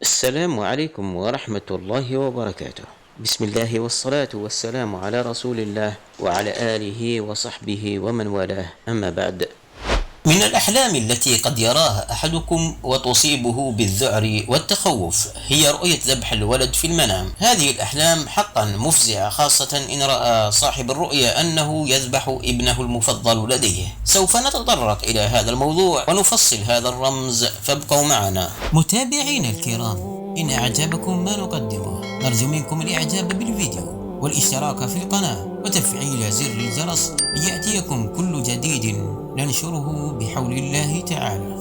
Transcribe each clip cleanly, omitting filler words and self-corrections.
السلام عليكم ورحمة الله وبركاته. بسم الله والصلاة والسلام على رسول الله وعلى آله وصحبه ومن والاه، أما بعد. من الأحلام التي قد يراها أحدكم وتصيبه بالذعر والتخوف هي رؤية ذبح الولد في المنام. هذه الأحلام حقا مفزعة، خاصة إن رأى صاحب الرؤيا أنه يذبح ابنه المفضل لديه. سوف نتطرق إلى هذا الموضوع ونفصل هذا الرمز، فابقوا معنا. متابعين الكرام، إن أعجبكم ما نقدمه نرجو منكم الإعجاب بالفيديو والاشتراك في القناة وتفعيل زر الجرس ليأتيكم كل جديد ننشره بحول الله تعالى.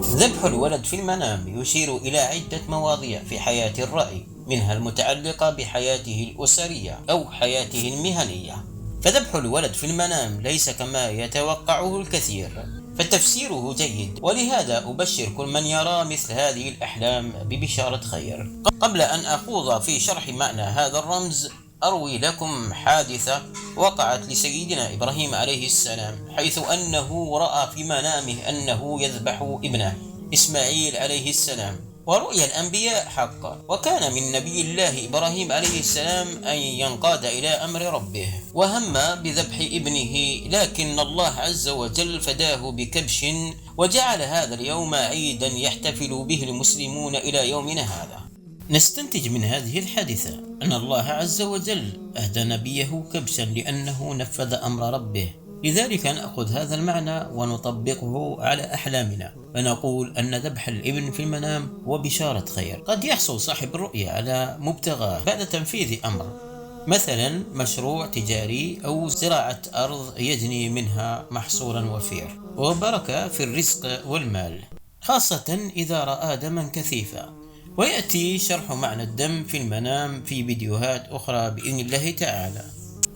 ذبح الولد في المنام يشير إلى عدة مواضيع في حياة الرأي، منها المتعلقة بحياته الأسرية أو حياته المهنية. فذبح الولد في المنام ليس كما يتوقعه الكثير، فتفسيره جيد، ولهذا أبشر كل من يرى مثل هذه الأحلام ببشارة خير. قبل أن أخوض في شرح معنى هذا الرمز، أروي لكم حادثة وقعت لسيدنا إبراهيم عليه السلام، حيث أنه رأى في منامه أنه يذبح ابنه إسماعيل عليه السلام. ورؤيا الأنبياء حق، وكان من نبي الله إبراهيم عليه السلام أن ينقاد إلى أمر ربه وهم بذبح ابنه، لكن الله عز وجل فداه بكبش، وجعل هذا اليوم عيدا يحتفل به المسلمون إلى يومنا هذا. نستنتج من هذه الحادثة أن الله عز وجل أهدى نبيه كبشا لأنه نفذ أمر ربه. لذلك نأخذ هذا المعنى ونطبقه على أحلامنا، فنقول أن ذبح الابن في المنام هو بشارة خير. قد يحصل صاحب الرؤيا على مبتغاه بعد تنفيذ أمر، مثلا مشروع تجاري أو زراعة أرض يجني منها محصولا وفير وبركة في الرزق والمال، خاصة إذا رأى دما كثيفا. ويأتي شرح معنى الدم في المنام في فيديوهات أخرى بإذن الله تعالى.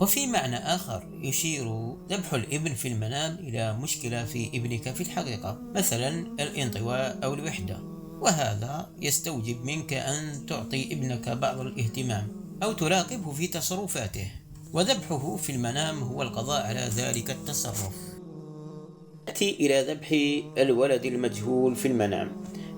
وفي معنى آخر يشير ذبح الابن في المنام إلى مشكلة في ابنك في الحقيقة، مثلا الانطواء أو الوحدة، وهذا يستوجب منك أن تعطي ابنك بعض الاهتمام أو تراقبه في تصرفاته، وذبحه في المنام هو القضاء على ذلك التصرف. نأتي إلى ذبح الولد المجهول في المنام،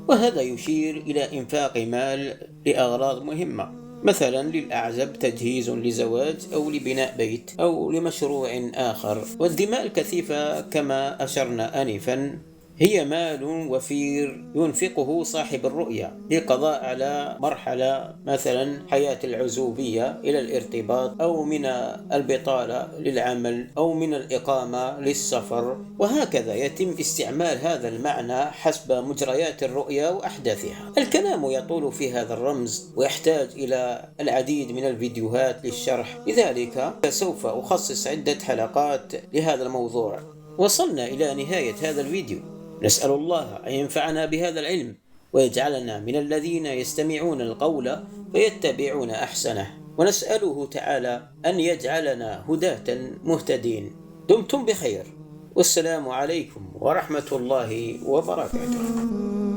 وهذا يشير إلى إنفاق مال لأغراض مهمة، مثلا للأعزب تجهيز لزواج أو لبناء بيت أو لمشروع آخر. والدماء الكثيفة كما أشرنا آنفا هي مال وفير ينفقه صاحب الرؤيا للقضاء على مرحلة، مثلا حياة العزوبية إلى الارتباط، أو من البطالة للعمل، أو من الإقامة للسفر، وهكذا يتم استعمال هذا المعنى حسب مجريات الرؤيا وأحداثها. الكلام يطول في هذا الرمز ويحتاج إلى العديد من الفيديوهات للشرح، لذلك سوف أخصص عدة حلقات لهذا الموضوع. وصلنا إلى نهاية هذا الفيديو، نسأل الله أن ينفعنا بهذا العلم ويجعلنا من الذين يستمعون القول فيتبعون أحسنه، ونسأله تعالى أن يجعلنا هداة مهتدين. دمتم بخير، والسلام عليكم ورحمة الله وبركاته.